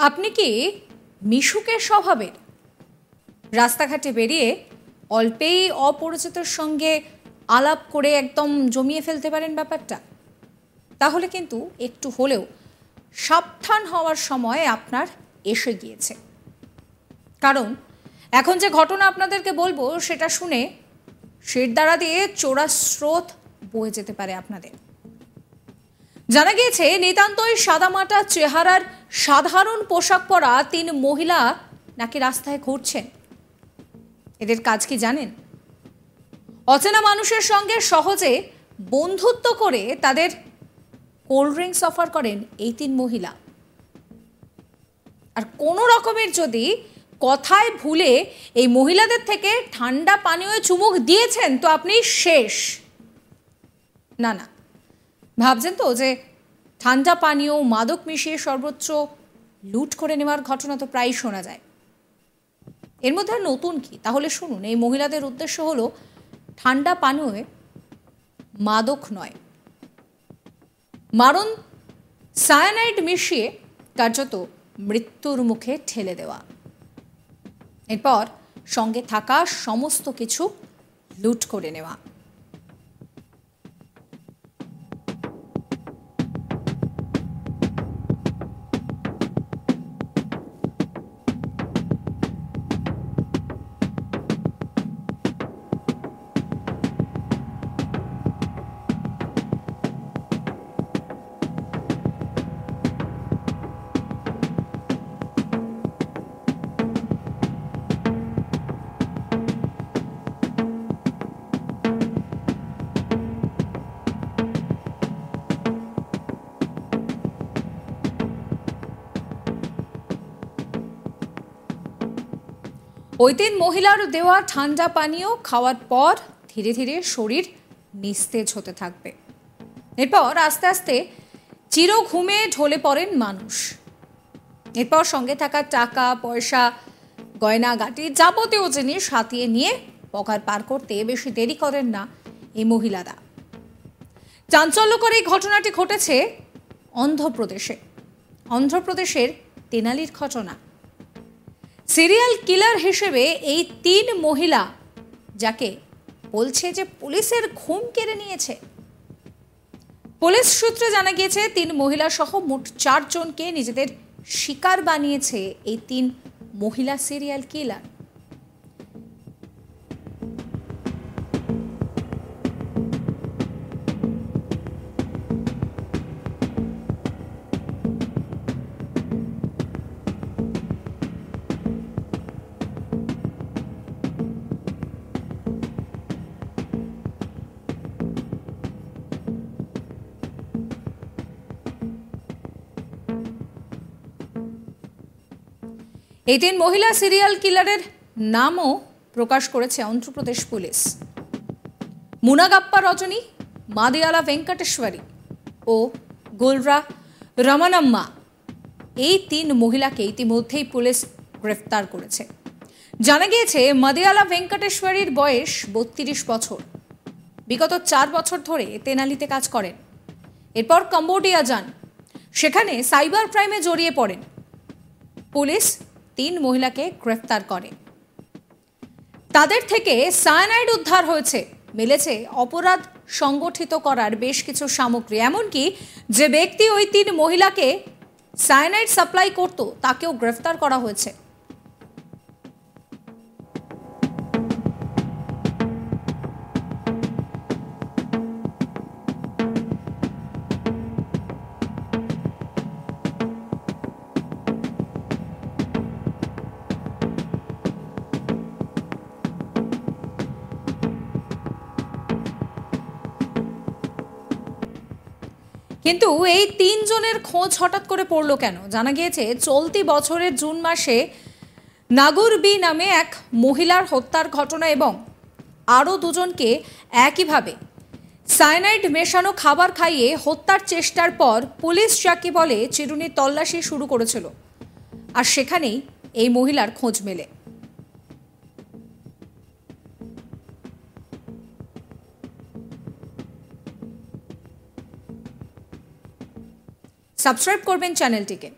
আপনি কি মিশুকের স্বভাবের? রাস্তাঘাটে বেরিয়ে অল্পেই অপরিচিতর সঙ্গে আলাপ করে একদম জমিয়ে ফেলতে পারেন ব্যাপারটা? তাহলে কিন্তু একটু হলেও সাবধান হওয়ার সময় আপনার এসে গিয়েছে। কারণ এখন যে ঘটনা আপনাদেরকে বলবো সেটা শুনে শিরদাঁড়া দিয়ে চোরা স্রোত বয়ে যেতে পারে আপনাদের। জানা গিয়েছে নিতান্তই সাদামাটা চেহারার সাধারণ পোশাক পরা 3 মহিলা নাকি রাস্তায় ঘুরছেন। এদের কাজ কি জানেন? অচেনা মানুষের সঙ্গে সহজে বন্ধুত্ব করে তাদের কোল্ড ড্রিঙ্কস অফার করেন এই 3 মহিলা। আর কোনো রকমের যদি কথায় ভুলে এই মহিলাদের থেকে ঠান্ডা পানীয় চুমুক দিয়েছেন তো আপনি শেষ। না, ভাবছেন তো যে ঠান্ডা পানীয় মাদক মিশিয়ে সর্বোচ্চ লুট করে নেওয়ার ঘটনা তো প্রায়ই শোনা যায়। এর মধ্যে নতুন কি? তাহলে শুনুন, এই মহিলাদের উদ্দেশ্য হলো ঠান্ডা পানীয়ে মাদক নয়, মারণ সায়ানাইড মিশিয়ে কার্যত মৃত্যুর মুখে ঠেলে দেওয়া। এরপর সঙ্গে থাকা সমস্ত কিছু লুট করে নেওয়া। ওই 3 মহিলার দেওয়া ঠান্ডা পানীয় খাওয়ার পর ধীরে ধীরে শরীর নিস্তেজ হতে থাকবে। এরপর আস্তে আস্তে চির ঘুমে ঢলে পড়েন মানুষ। এরপর সঙ্গে থাকা টাকা পয়সা গয়নাগাটি যাবতীয় জিনিস হাতিয়ে নিয়ে পকার পার করতে বেশি দেরি করেন না এই মহিলারা। চাঞ্চল্যকর এই ঘটনাটি ঘটেছে অন্ধ্রপ্রদেশের তেনালির ঘটনা। সিরিয়াল কিলার হিসেবে এই 3 মহিলা, যাকে বলছে যে পুলিশের ঘুম কেড়ে নিয়েছে। পুলিশ সূত্রে জানা গিয়েছে 3 মহিলা সহ মোট 4 জনকে নিজেদের শিকার বানিয়েছে এই 3 মহিলা সিরিয়াল কিলার। এই 3 মহিলা সিরিয়াল কিলারের নামও প্রকাশ করেছে অন্ধ্রপ্রদেশ পুলিশ। মুনাগাপ্পা রজনী, মাদিয়ালা ভেঙ্কটেশ্বরী ও গোলরা রমনম্মা, এই 3 মহিলাকে ইতিমধ্যেই পুলিশ গ্রেফতার করেছে। জানা গিয়েছে মাদিয়ালা ভেঙ্কটেশ্বরীর বয়স 32 বছর। বিগত 4 বছর ধরে তেনালিতে কাজ করেন। এরপর কম্বোডিয়া যান, সেখানে সাইবার ক্রাইমে জড়িয়ে পড়েন। পুলিশ 3 মহিলাকে গ্রেফতার করে। তাদের থেকে সায়ানাইড উদ্ধার হয়েছে, মিলেছে অপরাধ সংগঠিত করার বেশ কিছু সামগ্রী। এমনকি যে ব্যক্তি ওই 3 মহিলাকে সায়ানাইড সাপ্লাই করত তাকেও গ্রেফতার করা হয়েছে। কিন্তু এই 3 জনের খোঁজ হঠাৎ করে পড়লো কেন? জানা গিয়েছে চলতি বছরের জুন মাসে নাগুর বি নামে এক মহিলার হত্যার ঘটনা এবং আরও 2 জনকে একইভাবে সায়ানাইড মেশানো খাবার খাইয়ে হত্যার চেষ্টার পর পুলিশ যাকে বলে চিরুনি তল্লাশি শুরু করেছিল। আর সেখানেই এই মহিলার খোঁজ মেলে। সাবস্ক্রাইব করবেন চ্যানেলটিকে।